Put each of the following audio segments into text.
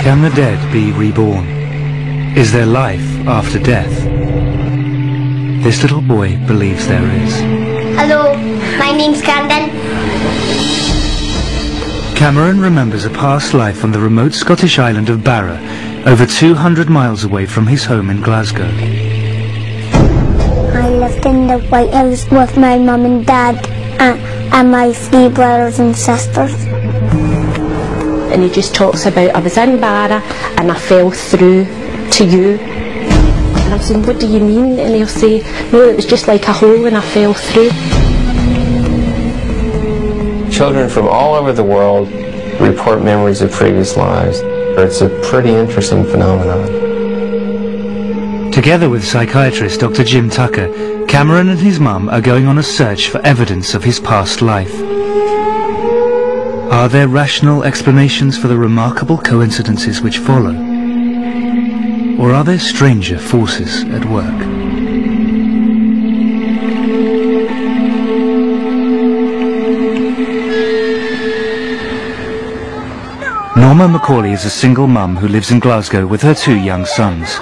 Can the dead be reborn? Is there life after death? This little boy believes there is. Hello, my name's Camden. Cameron remembers a past life on the remote Scottish island of Barra, over 200 miles away from his home in Glasgow. I lived in the White House with my mum and dad and my 3 brothers and sisters. And he just talks about, I was in Barra and I fell through to you. And I'm saying, what do you mean? And he'll say, no, it was just like a hole and I fell through. Children from all over the world report memories of previous lives. It's a pretty interesting phenomenon. Together with psychiatrist Dr. Jim Tucker, Cameron and his mum are going on a search for evidence of his past life. Are there rational explanations for the remarkable coincidences which follow? Or are there stranger forces at work? Norma Macaulay is a single mum who lives in Glasgow with her 2 young sons.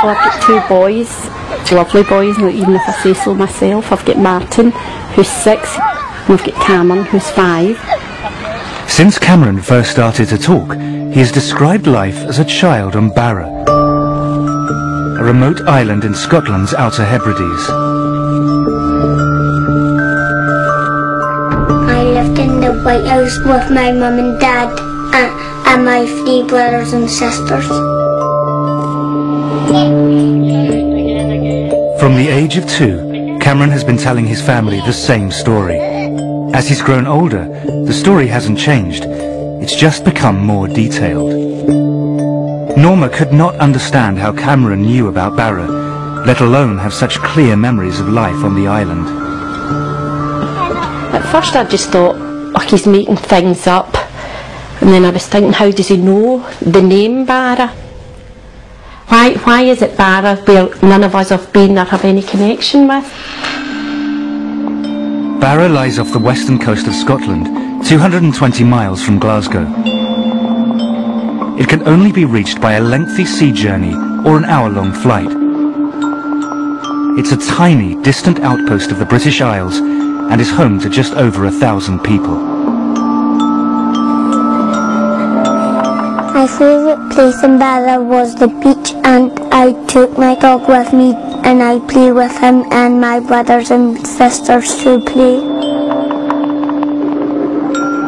Well, I've got 2 boys, lovely boys, even if I say so myself. I've got Martin, who's 6, and I've got Cameron, who's 5. Since Cameron first started to talk, he has described life as a child on Barra, a remote island in Scotland's Outer Hebrides. I lived in the White House with my mum and dad and my 3 brothers and sisters. From the age of 2, Cameron has been telling his family the same story. As he's grown older, the story hasn't changed. It's just become more detailed. Norma could not understand how Cameron knew about Barra, let alone have such clear memories of life on the island. At first I just thought, oh, he's making things up. And then I was thinking, how does he know the name Barra? Why is it Barra where none of us have been or have any connection with? Barra lies off the western coast of Scotland, 220 miles from Glasgow. It can only be reached by a lengthy sea journey or an hour-long flight. It's a tiny, distant outpost of the British Isles and is home to just over 1,000 people. My favourite place in Barra was the beach, and I took my dog with me and I play with him and my brothers and sisters to play.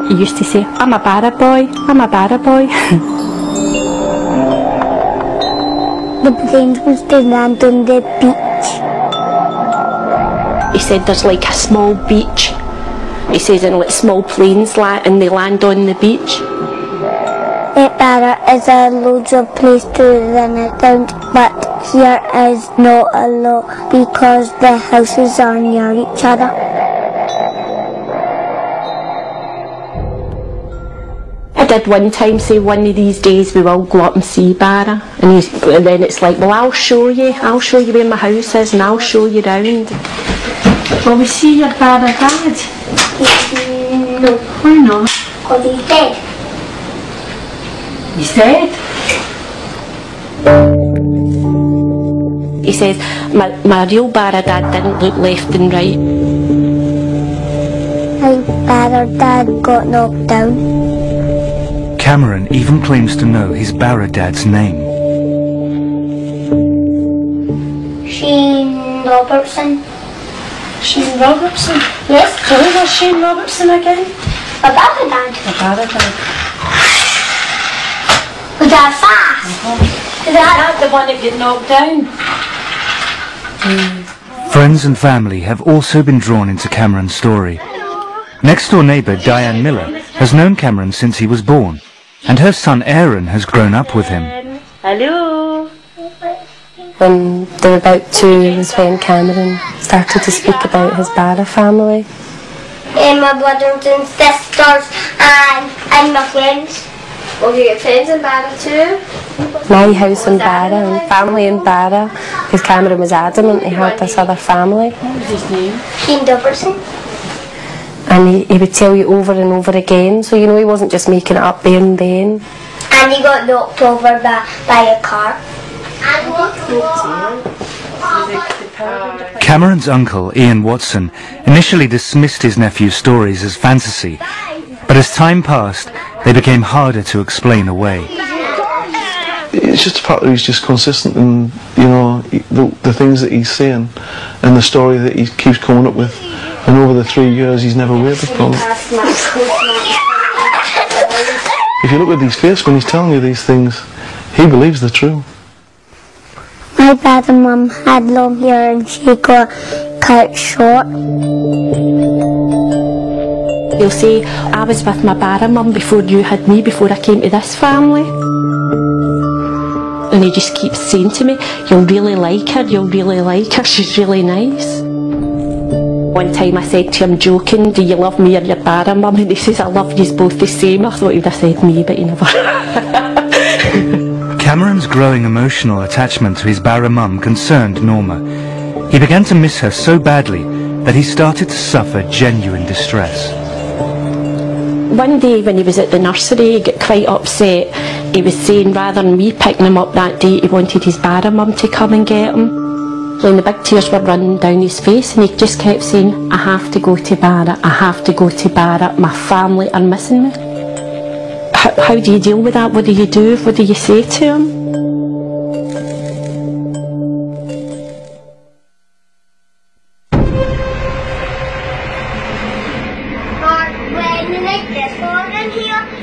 He used to say, I'm a Barra boy, I'm a Barra boy. The planes used to land on the beach. He said there's like a small beach. He says, and like small planes and they land on the beach. Barra is a loads of place to run around, but here is not a lot because the houses are near each other. I did one time say one of these days we will go up and see Barra, and then it's like, well, I'll show you where my house is and I'll show you round. Will we see your Barra dad? No. Why not? Because he's dead. He's dead? He says, my real Barra dad didn't look left and right. My Barra dad got knocked down. Cameron even claims to know his Barra dad's name. Shane Robertson. Shane Robertson? Yes. So who was Shane Robertson again? A Barra dad. A Barra dad. Was that fast? Is that the one that got knocked down? Friends and family have also been drawn into Cameron's story. Next-door neighbour Diane Miller has known Cameron since he was born, and her son Aaron has grown up with him. Hello. When they were about 2 was when Cameron started to speak about his Barra family. And my brothers and sisters and my friends. Oh, you get friends in Barra too? My house in Barra and family in Barra, because Cameron was adamant he had this other family. What was his name? Shane Robertson. And he would tell you over and over again, so you know he wasn't just making it up there and then. And he got knocked over by a car. Cameron's uncle, Ian Watson, initially dismissed his nephew's stories as fantasy, but as time passed, they became harder to explain away. It's just the fact that he's just consistent in, you know, the things that he's saying and the story that he keeps coming up with, and over the 3 years he's never wavered from it. If you look at his face when he's telling you these things, he believes they're true. My dad and mum had long hair and she got cut short. He'll say, I was with my Barra mum before you had me, before I came to this family. And he just keeps saying to me, you'll really like her, you'll really like her, she's really nice. One time I said to him, joking, do you love me or your Barra mum? And he says, I love you both the same. I thought he would have said me, but he never. Cameron's growing emotional attachment to his Barra mum concerned Norma. He began to miss her so badly that he started to suffer genuine distress. One day when he was at the nursery, he got quite upset. He was saying rather than me picking him up that day, he wanted his Barra mum to come and get him. And the big tears were running down his face, and he just kept saying, I have to go to Barra, I have to go to Barra, my family are missing me. How do you deal with that? What do you do? What do you say to him?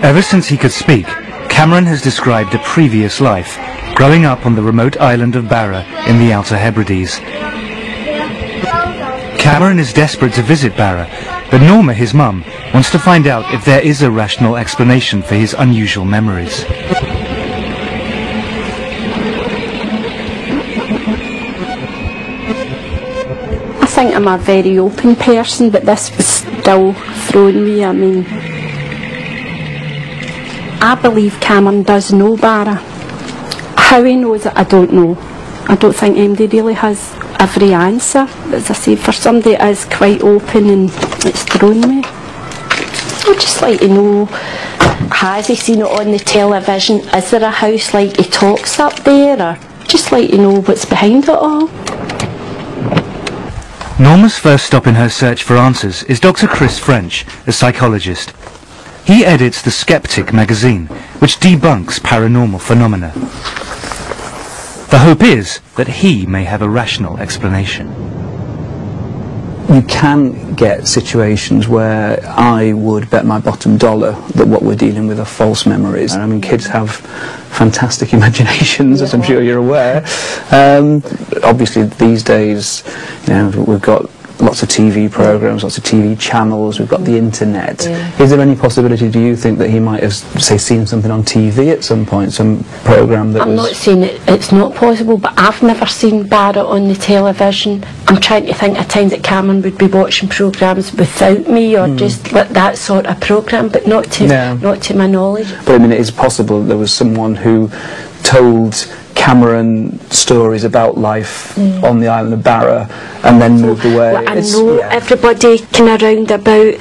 Ever since he could speak, Cameron has described a previous life, growing up on the remote island of Barra in the Outer Hebrides. Cameron is desperate to visit Barra, but Norma, his mum, wants to find out if there is a rational explanation for his unusual memories. I think I'm a very open person, but this was still throwing me. I mean, I believe Cameron does know Barra. How he knows it, I don't know. I don't think anybody really has every answer. As I say, for somebody that is quite open, and it's thrown me. I'd just like to know, has he seen it on the television? Is there a house like he talks up there? Or just like to know what's behind it all. Norma's first stop in her search for answers is Dr. Chris French, a psychologist. He edits The Skeptic magazine, which debunks paranormal phenomena. The hope is that he may have a rational explanation. You can get situations where I would bet my bottom dollar that what we're dealing with are false memories. I mean, kids have fantastic imaginations, as I'm sure you're aware. Obviously, these days, you know, we've got lots of TV programs, lots of TV channels, we've got the internet. Is there any possibility, do you think, that he might have, say, seen something on TV at some point, some program that I'm not saying it's not possible, but I've never seen Barra on the television. I'm trying to think of times that Cameron would be watching programmes without me, or just like that sort of programme, but not to my knowledge. But I mean, it is possible that there was someone who told Cameron stories about life on the island of Barra and then moved away. Well, I know everybody kind of round about,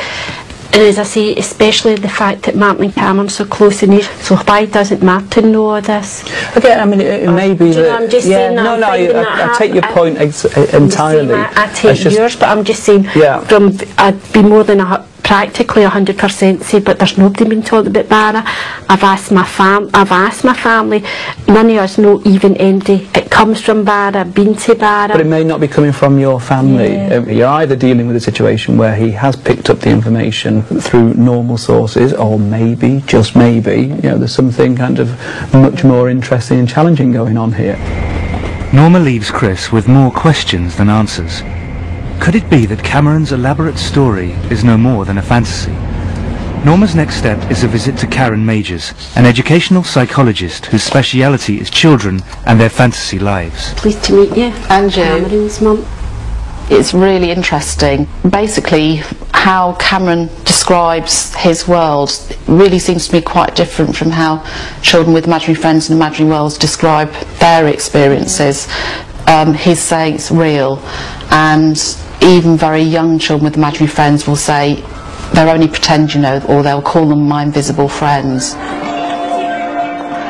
and as I say, especially the fact that Martin and Cameron are so close in age, so why doesn't Martin know all this? Okay, I mean, it may be that... I'm just saying that. No, I take your point entirely. I take yours, but I'm just saying, from I'd be more than practically 100% say, but there's nobody been told about Barra. I've asked my family. None of us know even anybody. It comes from Barra, been to Barra. But it may not be coming from your family. You're either dealing with a situation where he has picked up the information through normal sources, or maybe, just maybe, you know, there's something kind of much more interesting and challenging going on here. Norma leaves Chris with more questions than answers. Could it be that Cameron's elaborate story is no more than a fantasy? Norma's next step is a visit to Karen Majors, an educational psychologist whose speciality is children and their fantasy lives. Pleased to meet you. And you. Cameron's mum. It's really interesting. Basically, how Cameron describes his world really seems to be quite different from how children with imaginary friends and imaginary worlds describe their experiences. He's saying it's real, and even very young children with imaginary friends will say they're only pretend, you know, or they'll call them my invisible friends.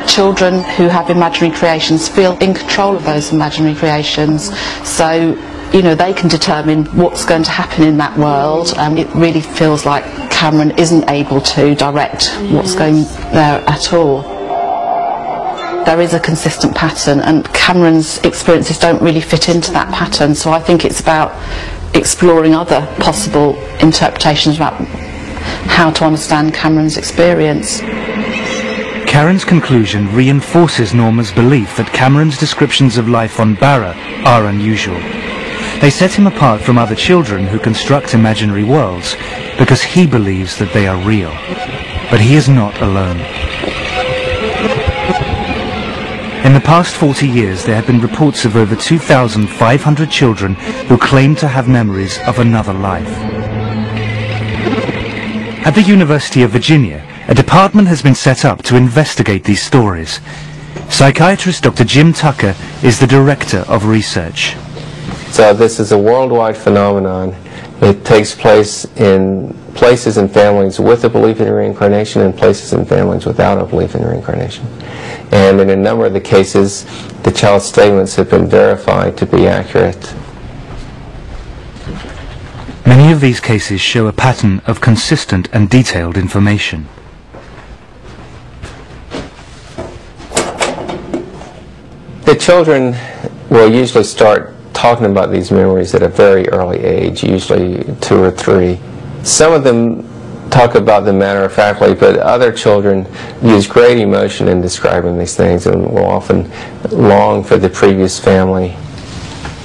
children who have imaginary creations feel in control of those imaginary creations. So, you know, they can determine what's going to happen in that world. It really feels like Cameron isn't able to direct what's going there at all. There is a consistent pattern, and Cameron's experiences don't really fit into that pattern, so I think it's about exploring other possible interpretations about how to understand Cameron's experience. Karen's conclusion reinforces Norma's belief that Cameron's descriptions of life on Barra are unusual. They set him apart from other children who construct imaginary worlds because he believes that they are real. But he is not alone. In the past 40 years, there have been reports of over 2,500 children who claim to have memories of another life. At the University of Virginia, a department has been set up to investigate these stories. Psychiatrist Dr. Jim Tucker is the director of research. So this is a worldwide phenomenon. It takes place in places and families with a belief in reincarnation and places and families without a belief in reincarnation. And in a number of the cases, the child's statements have been verified to be accurate. Many of these cases show a pattern of consistent and detailed information. The children will usually start talking about these memories at a very early age, usually 2 or 3. Some of them talk about them matter-of-factly, but other children use great emotion in describing these things and will often long for the previous family.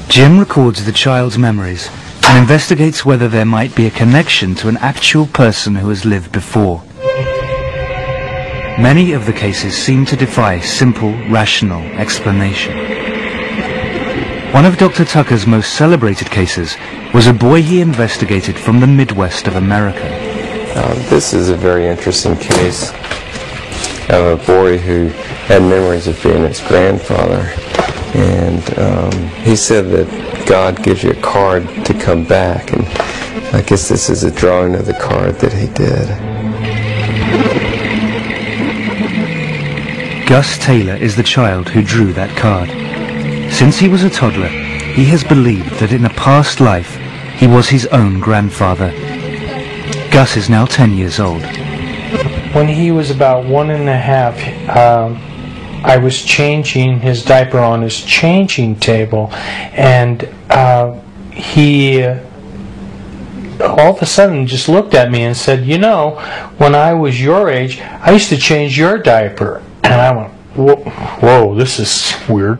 Jim records the child's memories and investigates whether there might be a connection to an actual person who has lived before. Many of the cases seem to defy simple, rational explanation. One of Dr. Tucker's most celebrated cases was a boy he investigated from the Midwest of America. This is a very interesting case of a boy who had memories of being his grandfather, and he said that God gives you a card to come back, and I guess this is a drawing of the card that he did. Gus Taylor is the child who drew that card. Since he was a toddler, he has believed that in a past life he was his own grandfather. Gus is now 10 years old. When he was about 1.5, I was changing his diaper on his changing table, and he all of a sudden just looked at me and said, "You know, when I was your age, I used to change your diaper." And I went, whoa, this is weird.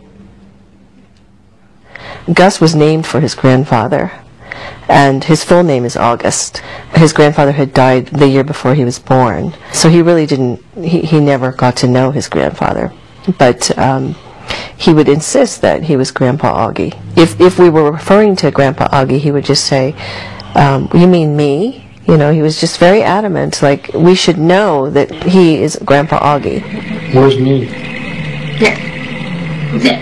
Gus was named for his grandfather, and his full name is August. His grandfather had died the year before he was born, so he really didn't, he never got to know his grandfather. But he would insist that he was Grandpa Augie. If we were referring to Grandpa Augie, he would just say, "You mean me?" You know, he was just very adamant, like, we should know that he is Grandpa Augie. Where's me? There.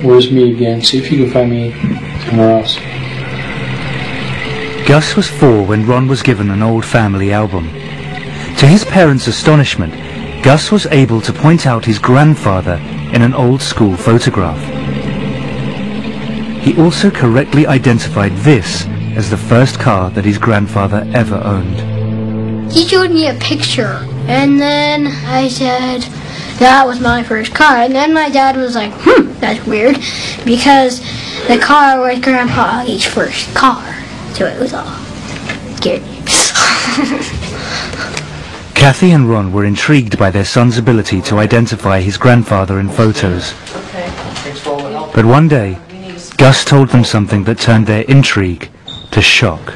Where's me again? See if you can find me somewhere else. Gus was 4 when Ron was given an old family album. To his parents' astonishment, Gus was able to point out his grandfather in an old school photograph. He also correctly identified this as the first car that his grandfather ever owned. He showed me a picture, and then I said, that was my first car. And then my dad was like, that's weird, because the car was Grandpa Augie's first car. So it was all scary. Kathy and Ron were intrigued by their son's ability to identify his grandfather in photos. But one day, Gus told them something that turned their intrigue to shock.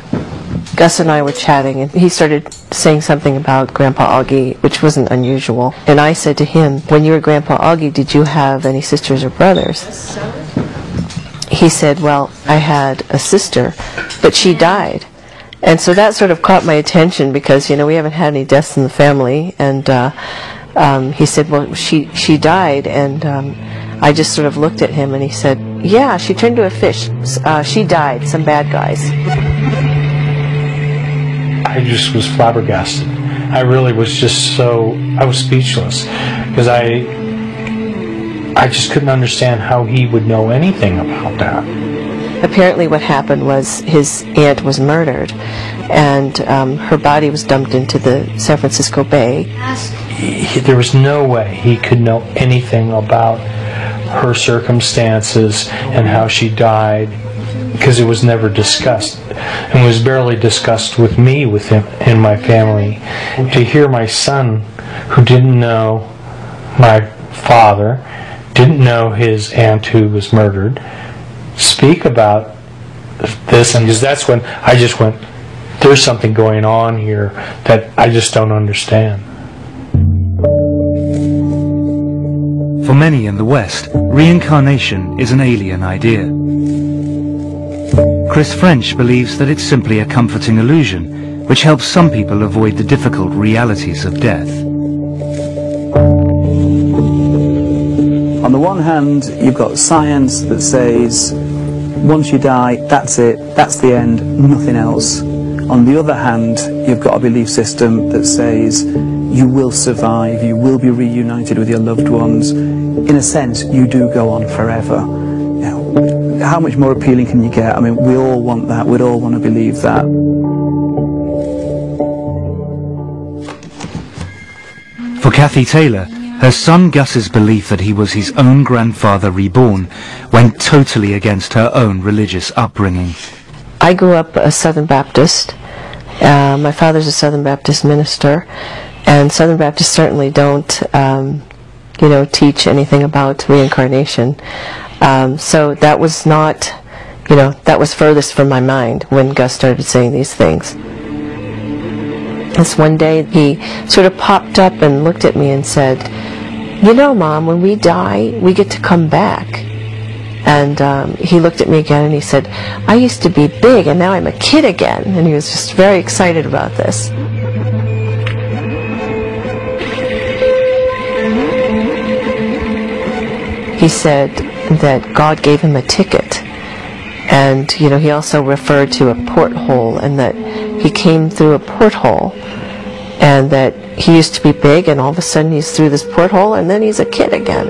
Gus and I were chatting, and he started saying something about Grandpa Augie, which wasn't unusual. And I said to him, when you were Grandpa Augie, did you have any sisters or brothers? He said, well, I had a sister, but she died. And so that sort of caught my attention because, you know, we haven't had any deaths in the family. And he said, well, she died. And I just sort of looked at him, and he said, yeah, she turned to a fish. She died, some bad guys. I just was flabbergasted. I really was just I was speechless. because I just couldn't understand how he would know anything about that. Apparently what happened was his aunt was murdered, and her body was dumped into the San Francisco Bay. There was no way he could know anything about her circumstances and how she died, because it was never discussed, and was barely discussed with me, with him and my family. To hear my son, who didn't know my father, didn't know his aunt who was murdered, speak about this, and because that's when I just went, there's something going on here that I just don't understand. For many in the West, reincarnation is an alien idea. Chris French believes that it's simply a comforting illusion, which helps some people avoid the difficult realities of death. On the one hand, you've got science that says, once you die, that's it, that's the end, nothing else. On the other hand, you've got a belief system that says, you will survive, you will be reunited with your loved ones. In a sense, you do go on forever. You know, how much more appealing can you get? I mean, we all want that, we'd all want to believe that. For Kathy Taylor, her son Gus's belief that he was his own grandfather reborn went totally against her own religious upbringing. I grew up a Southern Baptist. My father's a Southern Baptist minister, and Southern Baptists certainly don't, teach anything about reincarnation. So that was not, that was furthest from my mind when Gus started saying these things. This one day he sort of popped up and looked at me and said, "You know, Mom, when we die, we get to come back." And he looked at me again and he said, "I used to be big and now I'm a kid again." And he was just very excited about this. He said that God gave him a ticket. And, he also referred to a porthole, and that he came through a porthole, and that he used to be big and all of a sudden he's through this porthole and then he's a kid again.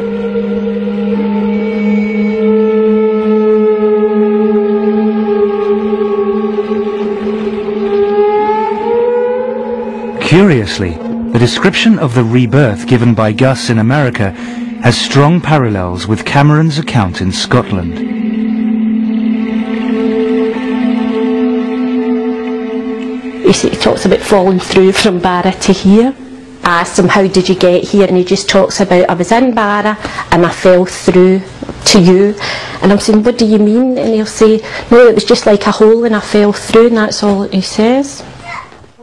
Curiously, the description of the rebirth given by Gus in America has strong parallels with Cameron's account in Scotland. He talks about falling through from Barra to here. I asked him, how did you get here? And he just talks about, I was in Barra and I fell through to you. And I'm saying, what do you mean? And he'll say, no, it was just like a hole and I fell through, and that's all he says.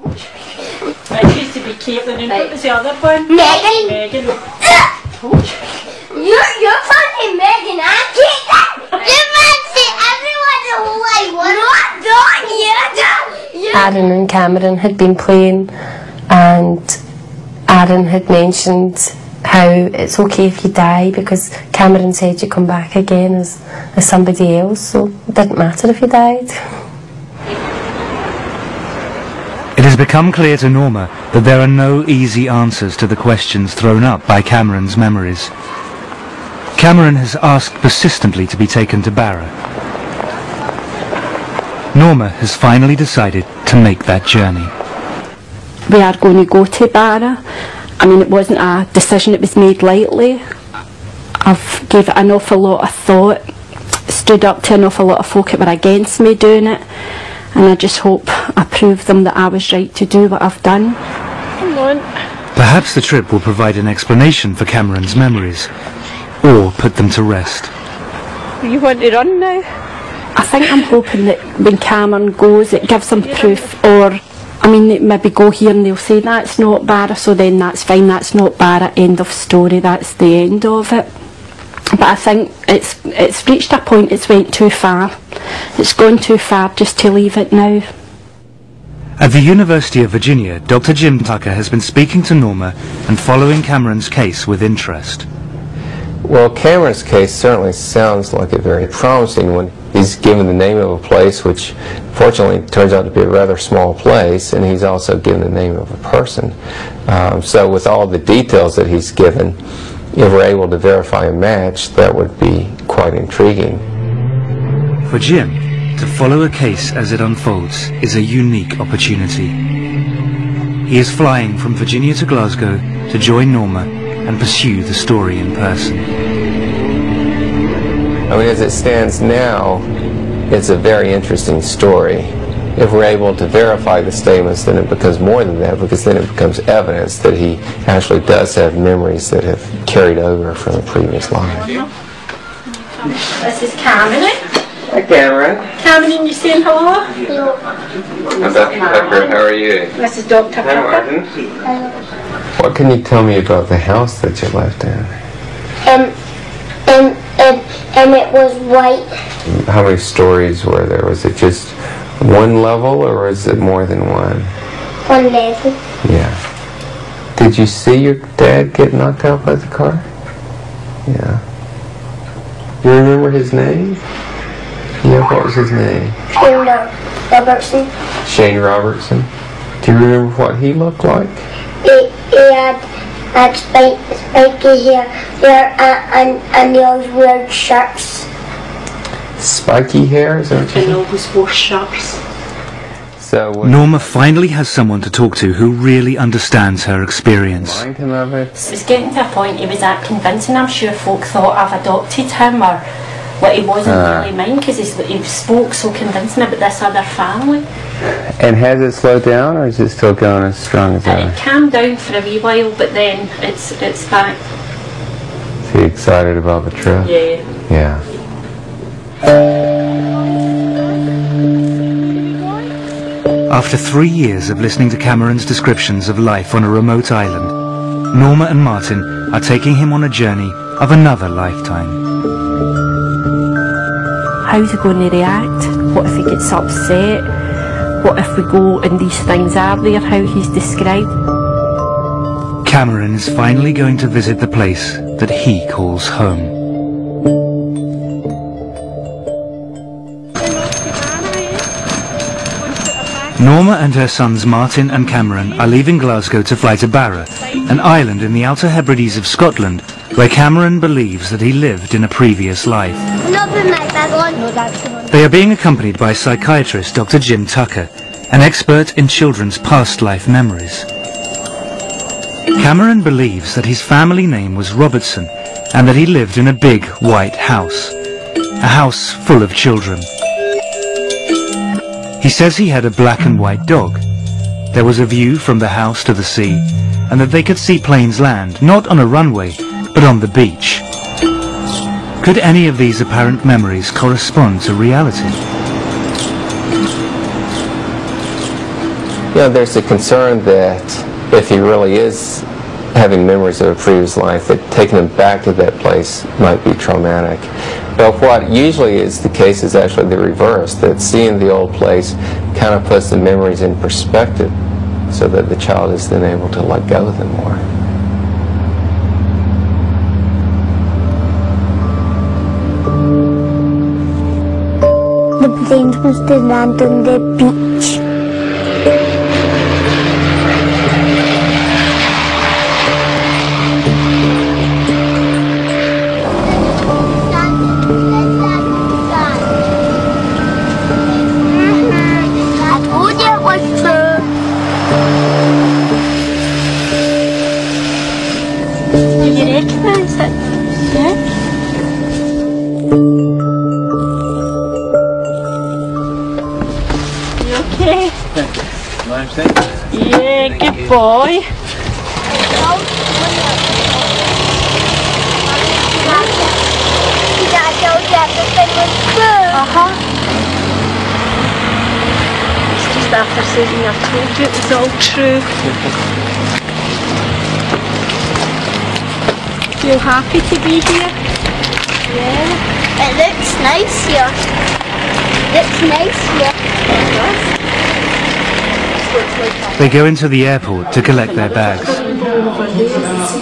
It used to be Caitlin, and what was the other one? Megan. Megan. You're funny, Megan. I'm Caitlin. You're fancy. Everyone's like, what dog you? Aaron and Cameron had been playing, and Aaron had mentioned how it's okay if you die because Cameron said you come back again as somebody else, so it didn't matter if you died. It has become clear to Norma that there are no easy answers to the questions thrown up by Cameron's memories. Cameron has asked persistently to be taken to Barra. Norma has finally decided to make that journey. We are going to go to Barra. I mean, it wasn't a decision that was made lightly. I've gave it an awful lot of thought, stood up to an awful lot of folk that were against me doing it, and I just hope I proved them that I was right to do what I've done. Come on. Perhaps the trip will provide an explanation for Cameron's memories, or put them to rest. You want to run now? I think I'm hoping that when Cameron goes, it gives them proof, or, I mean, they maybe go here and they'll say, that's not Barra, so then that's fine, that's not Barra, end of story, that's the end of it. But I think it's reached a point, it's went too far. It's gone too far just to leave it now. At the University of Virginia, Dr. Jim Tucker has been speaking to Norma and following Cameron's case with interest. Well, Cameron's case certainly sounds like a very promising one. He's given the name of a place, which fortunately turns out to be a rather small place, and he's also given the name of a person. So with all the details that he's given, if we're able to verify a match, that would be quite intriguing. For Jim, to follow a case as it unfolds is a unique opportunity. He is flying from Virginia to Glasgow to join Norma and pursue the story in person. I mean, as it stands now, it's a very interesting story. If we're able to verify the statements, then it becomes more than that, because then it becomes evidence that he actually does have memories that have carried over from a previous life. This is Cameron. Hi, Cameron. Cameron, you saying hello? Hello. I'm Dr. Tucker. How are you? This is Dr. Hi, Martin. Hello. What can you tell me about the house that you lived in? And it was white. How many stories were there? Was it just one level, or was it more than one? One level. Yeah. Did you see your dad get knocked out by the car? Yeah. You remember his name? Yeah, what was his name? Shane Robertson. Shane Robertson. Do you remember what he looked like? He had spiky hair and those weird shirts. Spiky hair? Is that what you And said? always wore shirts. So Norma finally has someone to talk to who really understands her experience. remind him of it? It was getting to a point he was that convincing. I'm sure folk thought I've adopted him, or what he wasn't really mine, because he spoke so convincing about this other family. And has it slowed down, or is it still going as strong as And ever? it calmed down for a wee while, but then it's back. Is he excited about the trip? Yeah. Yeah. After 3 years of listening to Cameron's descriptions of life on a remote island, Norma and Martin are taking him on a journey of another lifetime. How's he going to react? What if he gets upset? What if we go and these things are there, how he's described? Cameron is finally going to visit the place that he calls home. Norma and her sons Martin and Cameron are leaving Glasgow to fly to Barra, an island in the Outer Hebrides of Scotland, where Cameron believes that he lived in a previous life. Not with my bag on. No, that's the one. They are being accompanied by psychiatrist Dr. Jim Tucker, an expert in children's past life memories. Cameron believes that his family name was Robertson and that he lived in a big white house, a house full of children. He says he had a black and white dog. There was a view from the house to the sea, and that they could see planes land, not on a runway, but on the beach. Could any of these apparent memories correspond to reality? You know, there's a concern that if he really is having memories of a previous life, that taking him back to that place might be traumatic. But what usually is the case is actually the reverse, that seeing the old place kind of puts the memories in perspective so that the child is then able to let go of them more. The planes was to land on the beach. Yeah, good boy. It's just after saying I told you it was all true. Feel happy to be here? Yeah. It looks nice here. They go into the airport to collect their bags. over there.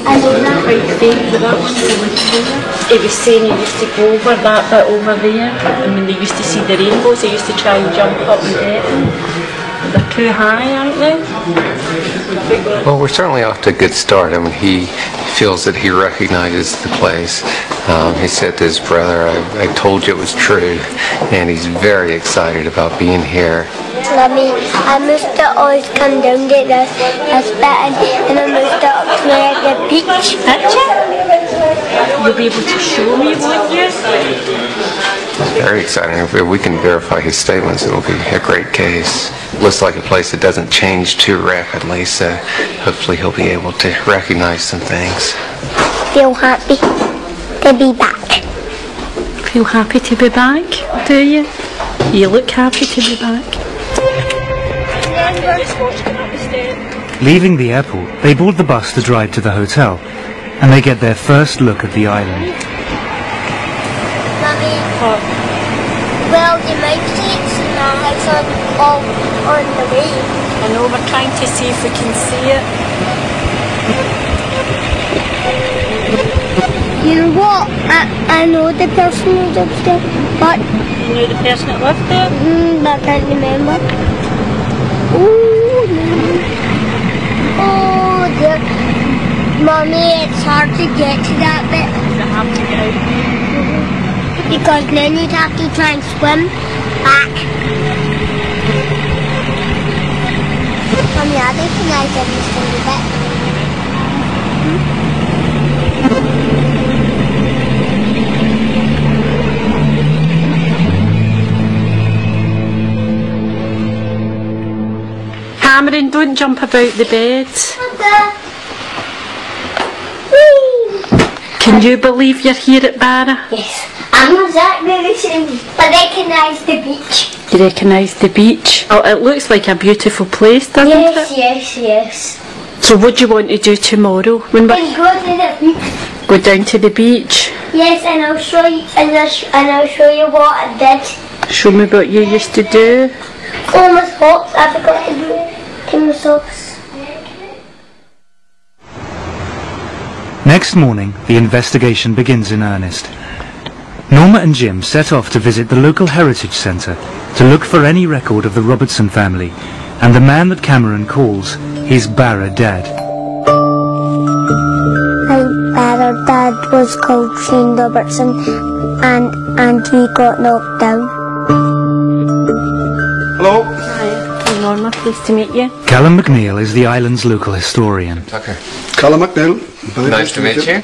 I know that. Quite faint, but that one's over there. He was saying he used to go over that bit over there, and when they used to see the rainbows, they used to try and jump up and get them. They're too high, aren't they? Well, we're certainly off to a good start. I mean, he feels that he recognizes the place. He said to his brother, I told you it was true, and he's very excited about being here. Mommy, I must have always come down to this bit, and I must have up to the beach. You'll be able to show me, won't you? It's very exciting. If we can verify his statements, it'll be a great case. Looks like a place that doesn't change too rapidly, so hopefully he'll be able to recognize some things. Feel happy to be back. Feel happy to be back, do you? You look happy to be back. Leaving the airport, they board the bus to drive to the hotel, and they get their first look at the island. Mommy, well, you might see it's in the house on the way. I know, we're trying to see if we can see it. You know what? I know the person who's upstairs, but... You know the person that lived there? But I can't remember. Ooh, oh, dear. Mommy, it's hard to get to that bit. You have to get out. Because then you'd have to try and swim back. Mommy, I recognize every single bit. Cameron, don't jump about the bed. Can you believe you're here at Barra? Yes. I'm not exactly the same, but I recognise the beach. You recognise the beach? Oh, it looks like a beautiful place, doesn't it? Yes. So what do you want to do tomorrow? When we And go to the beach. go down to the beach? Yes, and I'll show you, and I'll show you what I did. Show me what you used to do. Oh, my socks, I forgot to do it. In my socks. Next morning, the investigation begins in earnest. Norma and Jim set off to visit the local heritage centre to look for any record of the Robertson family and the man that Cameron calls his Barra dad. My Barra dad was called Shane Robertson, and he got knocked down. Hello? Hi, I'm Norma, pleased to meet you. Callum McNeil is the island's local historian. Tucker. Callum McNeil. Very Nice to meet you.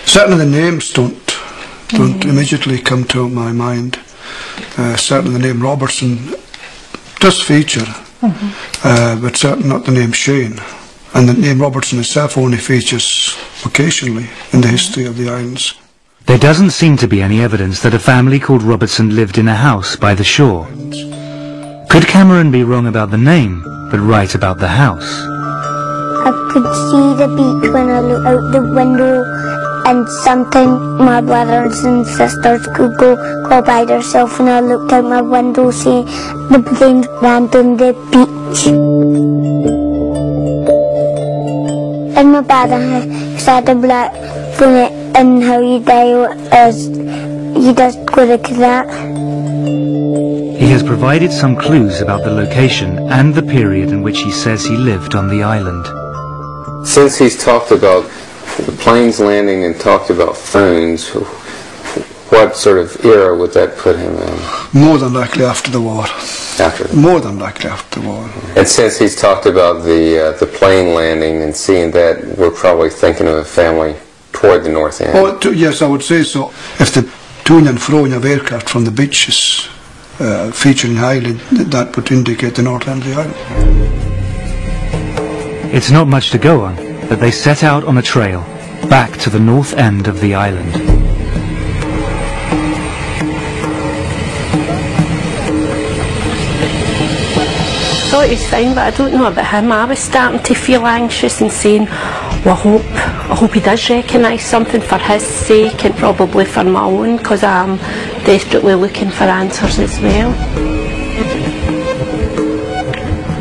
Certainly the names don't immediately come to my mind. Certainly the name Robertson does feature, but certainly not the name Shane. And the name Robertson itself only features occasionally in the history of the islands. There doesn't seem to be any evidence that a family called Robertson lived in a house by the shore. Could Cameron be wrong about the name, but right about the house? I could see the beach when I looked out the window, and sometimes my brothers and sisters could go by themselves, and I looked out my window seeing the planes land on the beach. And my brother said about it and how he died as he just go like that. He has provided some clues about the location and the period in which he says he lived on the island. Since he's talked about the planes landing and talked about phones, what sort of era would that put him in? More than likely after the war. More than likely after the war. And since he's talked about the plane landing and seeing that, we're probably thinking of a family toward the north end. Oh, yes, I would say so. If the to and fro of aircraft from the beaches featuring highly, that would indicate the north end of the island. It's not much to go on, but they set out on a trail back to the north end of the island. I thought he was fine, but I don't know about him. I was starting to feel anxious and saying, well, I hope he does recognise something for his sake and probably for my own, because I'm desperately looking for answers as well.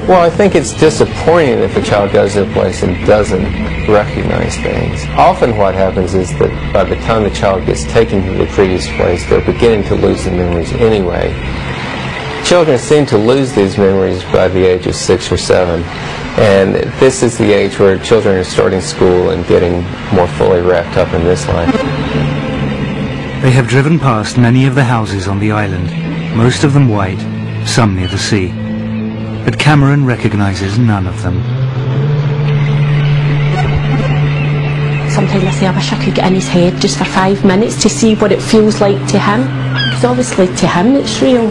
Well, I think it's disappointing if a child goes to a place and doesn't recognize things. Often what happens is that by the time the child gets taken to the previous place, they're beginning to lose the memories anyway. Children seem to lose these memories by the age of 6 or 7. And this is the age where children are starting school and getting more fully wrapped up in this life. They have driven past many of the houses on the island, most of them white, some near the sea. But Cameron recognizes none of them. Sometimes I say I wish I could get in his head just for 5 minutes to see what it feels like to him. Because obviously to him it's real.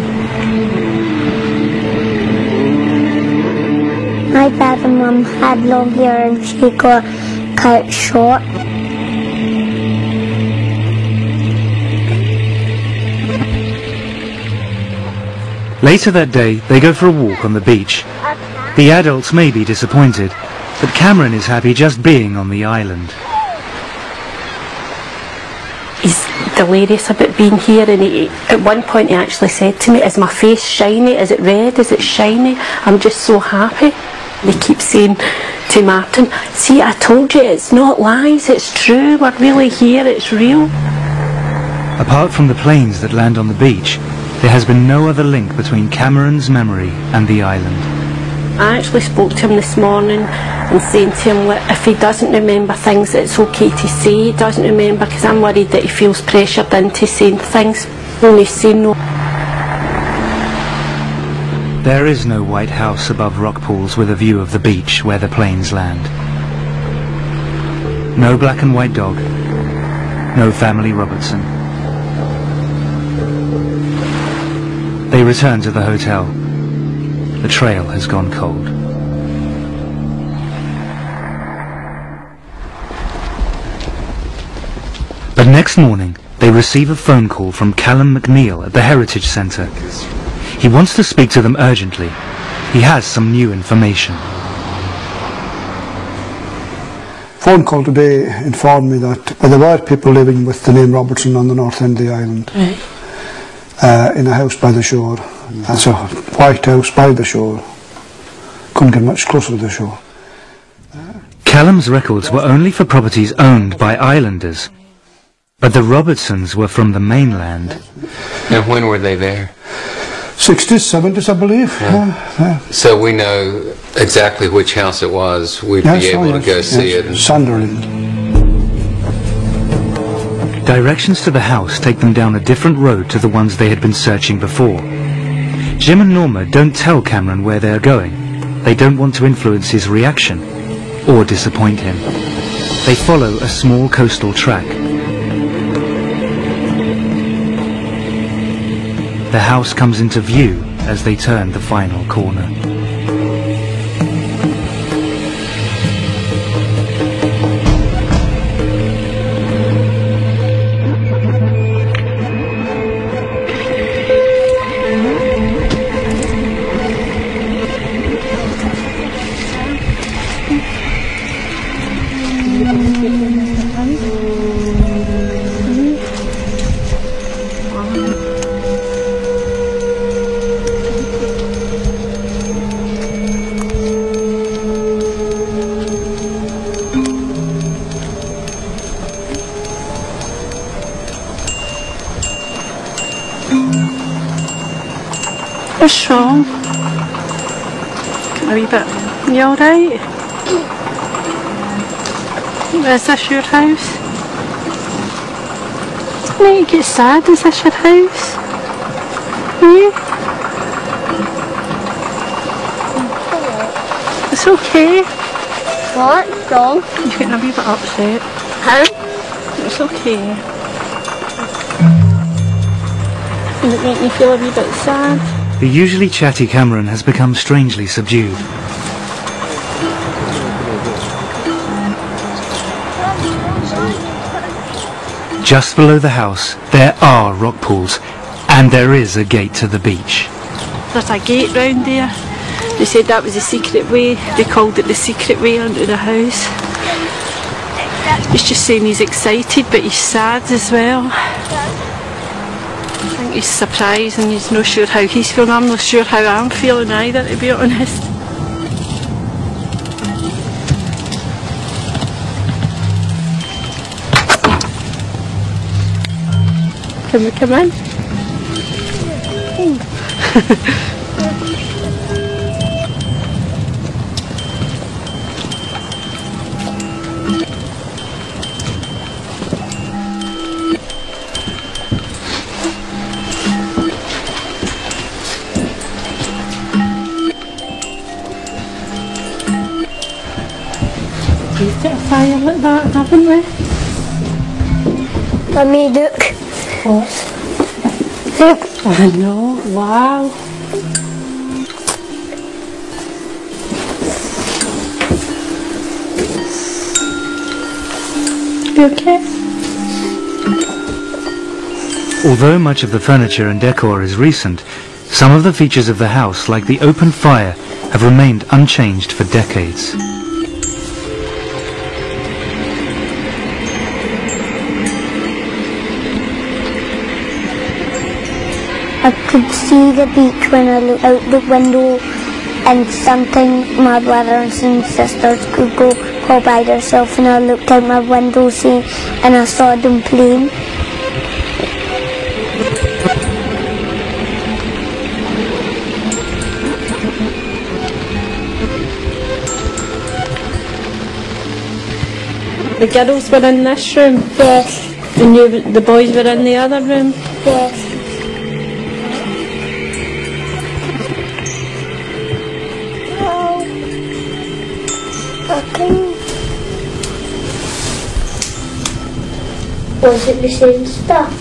My dad and mum had long hair and she got cut short. Later that day, they go for a walk on the beach. The adults may be disappointed, but Cameron is happy just being on the island. He's delirious about being here, and at one point he actually said to me, "Is my face shiny? Is it red? Is it shiny? I'm just so happy." They keep saying to Martin, "See, I told you, it's not lies, it's true, we're really here, it's real." Apart from the planes that land on the beach, there has been no other link between Cameron's memory and the island. I actually spoke to him this morning and saying to him that if he doesn't remember things, it's okay to say he doesn't remember, because I'm worried that he feels pressured into saying things when he's saying no. There is no white house above rock pools with a view of the beach where the planes land. No black and white dog. No family Robertson. They return to the hotel. The trail has gone cold. But next morning, they receive a phone call from Callum McNeil at the Heritage Centre. He wants to speak to them urgently. He has some new information. Phone call today informed me that there were people living with the name Robertson on the north end of the island. Right. In a house by the shore. That's a white house by the shore. Couldn't get much closer to the shore. Callum's records were only for properties owned by islanders. But the Robertsons were from the mainland. And when were they there? 60s, 70s, I believe. Yeah. So we know exactly which house it was. We'd be able to go see it. Sunderland. Directions to the house take them down a different road to the ones they had been searching before. Jim and Norma don't tell Cameron where they are going. They don't want to influence his reaction or disappoint him. They follow a small coastal track. The house comes into view as they turn the final corner. What's wrong? A wee bit. You alright? Is this your house? Don't you get sad? Is this your house? Yeah? It's okay. What's wrong? You're getting a wee bit upset. Huh? It's okay. Does it make you feel a wee bit sad? The usually chatty Cameron has become strangely subdued. Just below the house, there are rock pools, and there is a gate to the beach. There's a gate round there. They said that was the secret way. They called it the secret way onto the house. He's just saying he's excited, but he's sad as well. I think he's surprised and he's not sure how he's feeling. I'm not sure how I'm feeling either, to be honest. Can we come in? We've got a fire like that, haven't we? Mummy, look. What? Look. I know, wow. You okay? Although much of the furniture and decor is recent, some of the features of the house, like the open fire, have remained unchanged for decades. I could see the beach when I looked out the window, and sometimes my brothers and sisters could go by themselves, and I looked out my window and I saw them playing. The girls were in this room? Yes. And the boys were in the other room? Yes. Was it the same stuff?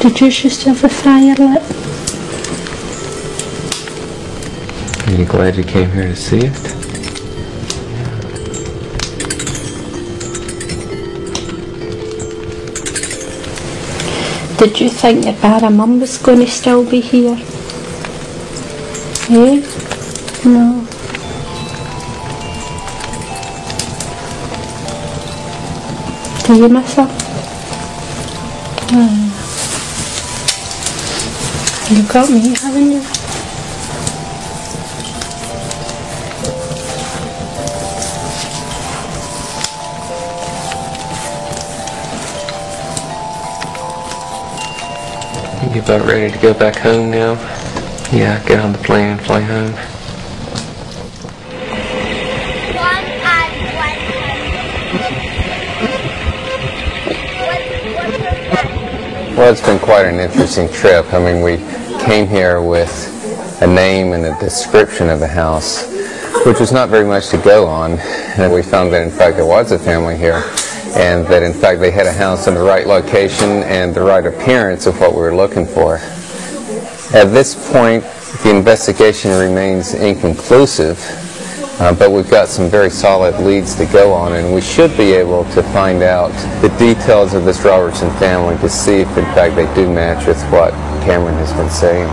Did you just have a fire lit? Are you glad you came here to see it? Did you think that Bara Mum was going to still be here? Eh? No. Do you miss her? You've got me, haven't you? You about ready to go back home now? Yeah, get on the plane and fly home. Well, it's been quite an interesting trip. I mean, we came here with a name and a description of the house, which was not very much to go on. And we found that, in fact, there was a family here, and that, in fact, they had a house in the right location and the right appearance of what we were looking for. At this point, the investigation remains inconclusive, but we've got some very solid leads to go on, and we should be able to find out the details of this Robertson family to see if, in fact, they do match with what Cameron has been saying.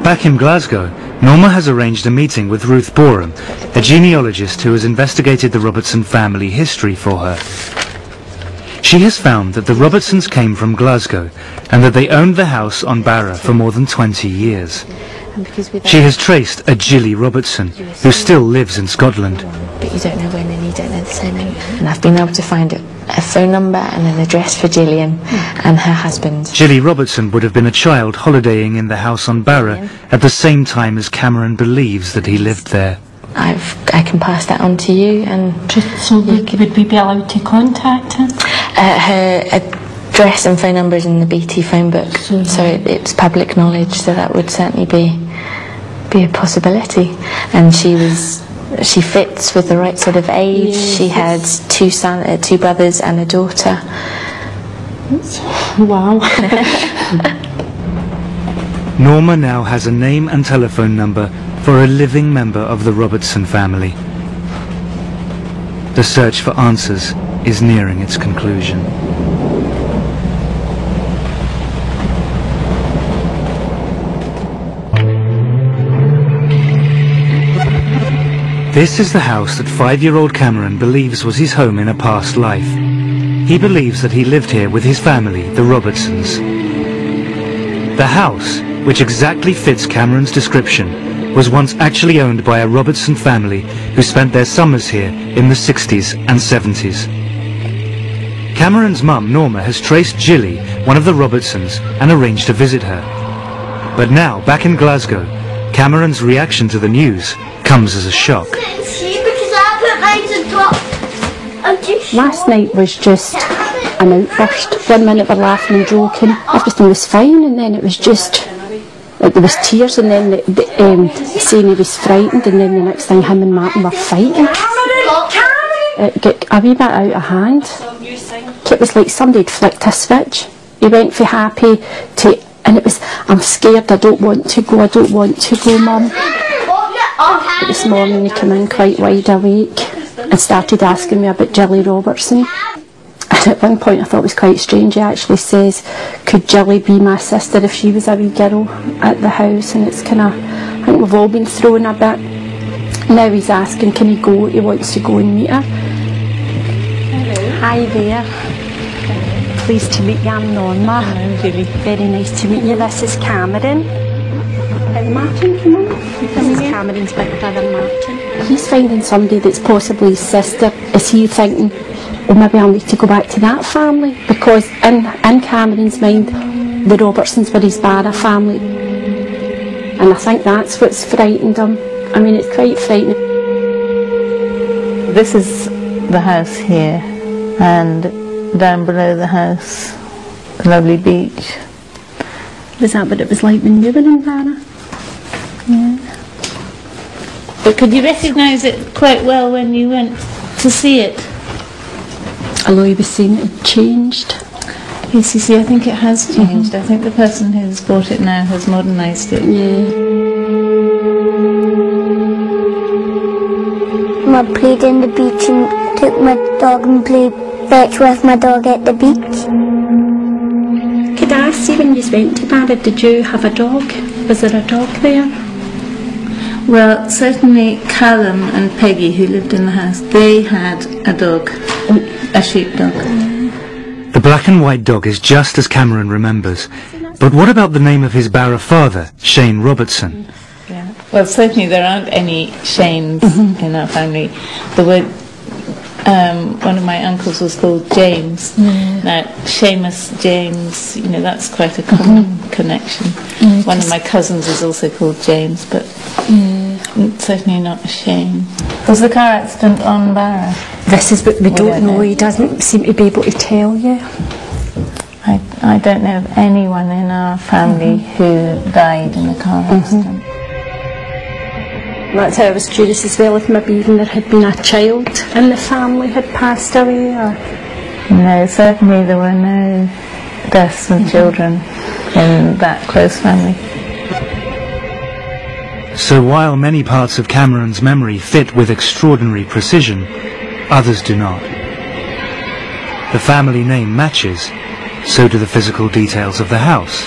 Back in Glasgow, Norma has arranged a meeting with Ruth Borum, a genealogist who has investigated the Robertson family history for her. She has found that the Robertsons came from Glasgow and that they owned the house on Barra for more than 20 years. She has traced a Gilly Robertson, who still lives in Scotland. But you don't know when and you don't know the surname. And I've been able to find a phone number and an address for Gillian and her husband. Gilly Robertson would have been a child holidaying in the house on Barra at the same time as Cameron believes that he lived there. I can pass that on to you, and just so would we be allowed to contact her? Her address and phone number is in the BT phone book, so it's public knowledge. So that would certainly be a possibility. And she fits with the right sort of age. Yes, she had two brothers and a daughter. Wow. Norma now has a name and telephone number for a living member of the Robertson family. The search for answers is nearing its conclusion. This is the house that 5-year-old Cameron believes was his home in a past life. He believes that he lived here with his family, the Robertsons. The house which exactly fits Cameron's description, was once actually owned by a Robertson family who spent their summers here in the 60s and 70s. Cameron's mum, Norma, has traced Jilly, one of the Robertsons, and arranged to visit her. But now, back in Glasgow, Cameron's reaction to the news comes as a shock. Last night was just an outburst. 1 minute we're laughing and joking, everything was fine, and then it was just, like, there was tears, and then saying he was frightened, and then the next thing him and Martin were fighting. It got a wee bit out of hand. It was like somebody had flicked a switch. He went from happy to, and it was, I'm scared, I don't want to go, Mum. But this morning he came in quite wide awake and started asking me about Jilly Robertson. And at one point I thought it was quite strange. He actually says, could Jilly be my sister if she was a wee girl at the house? And it's kind of, I think we've all been thrown a bit. Now he's asking, can he go? He wants to go and meet her. Hello. Hi there. Pleased to meet you, I'm Norma. Hello, Julie. Very nice to meet you. This is Cameron. Martin, come on. This is Cameron's big brother, Martin. He's finding somebody that's possibly his sister. Is he thinking, oh, maybe I'll need to go back to that family? Because in Cameron's mind, the Robertsons were his Barra family. And I think that's what's frightened him. I mean, it's quite frightening. This is the house here, and down below the house, a lovely beach. Was that what it was like when you were in Barra? Yeah. But could you recognise it quite well when you went to see it? Although he was saying it had changed. Yes, you see, I think it has changed. I think the person who's bought it now has modernised it. Yeah. I played in the beach and took my dog and played fetch with my dog at the beach. Could I ask you, when you went to Barra, did you have a dog? Was there a dog there? Well, certainly Callum and Peggy, who lived in the house, they had a dog, a sheepdog. The black and white dog is just as Cameron remembers. But what about the name of his Barra father, Shane Robertson? Yeah. Well, certainly there aren't any Shanes in our family. There were, one of my uncles was called James. Now, Seamus, James, you know, that's quite a common connection. One of my cousins is also called James, but certainly not a Shane. Was the car accident on Barra? This is what we don't know. He doesn't seem to be able to tell you. I don't know of anyone in our family who died in a car accident. That's how I was curious as well, if maybe even there had been a child in the family had passed away. Or... No, certainly there were no deaths of children in that close family. So while many parts of Cameron's memory fit with extraordinary precision, others do not. The family name matches, so do the physical details of the house,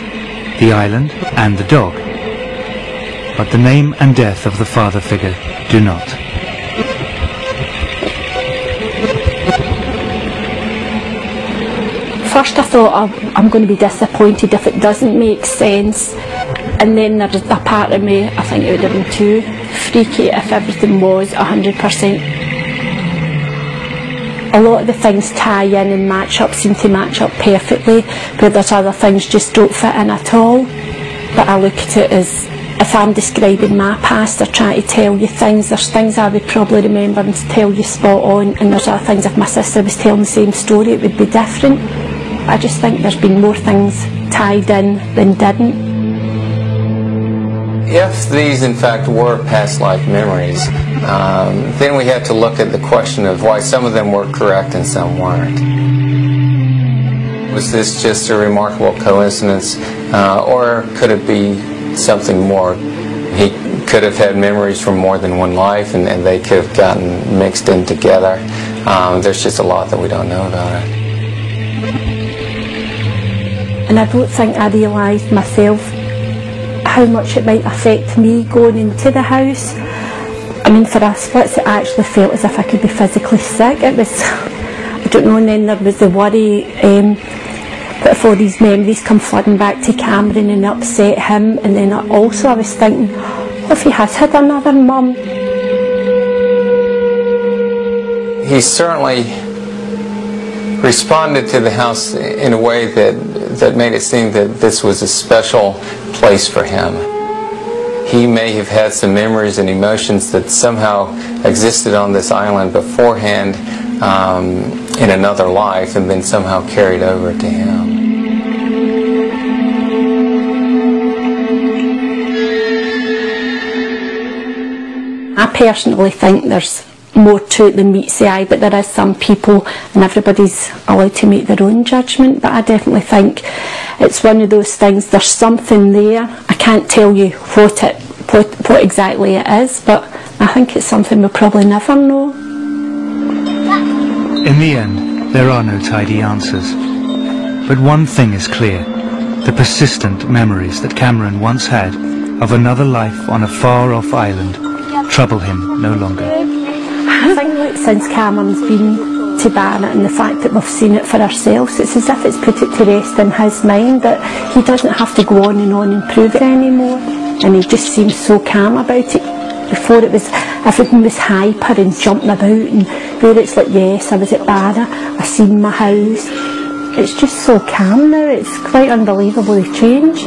the island and the dog. But the name and death of the father figure do not. First I thought, I'm going to be disappointed if it doesn't make sense. And then there's a part of me, I think it would have been too freaky if everything was 100%. A lot of the things tie in and match up, seem to match up perfectly, but there's other things just don't fit in at all. But I look at it as, if I'm describing my past or trying to tell you things, there's things I would probably remember and tell you spot on, and there's other things, if my sister was telling the same story, it would be different. I just think there's been more things tied in than didn't. If these in fact were past life memories, then we have to look at the question of why some of them were correct and some weren't. Was this just a remarkable coincidence, or could it be something more? He could have had memories from more than one life, and they could have gotten mixed in together. There's just a lot that we don't know about it. And I don't think I realised myself how much it might affect me going into the house. I mean, for a split it actually felt as if I could be physically sick. It was, I don't know, and then there was the worry, But if all these memories come flooding back to Cameron and upset him, and then also I was thinking, what if he has had another mum? He certainly responded to the house in a way that made it seem that this was a special place for him. He may have had some memories and emotions that somehow existed on this island beforehand in another life and then somehow carried over to him. I personally think there's more to it than meets the eye, but there is some people, and everybody's allowed to make their own judgment, but I definitely think it's one of those things, there's something there. I can't tell you what exactly it is, but I think it's something we'll probably never know. In the end, there are no tidy answers. But one thing is clear: the persistent memories that Cameron once had of another life on a far-off island trouble him no longer. I think that since Cameron's been to Barnet and the fact that we've seen it for ourselves, it's as if it's put it to rest in his mind that he doesn't have to go on and prove it anymore. And he just seems so calm about it. Before it was, everything was hyper and jumping about, and where it's like, yes, I was at Barnet, I seen my house. It's just so calm now, it's quite unbelievable the change.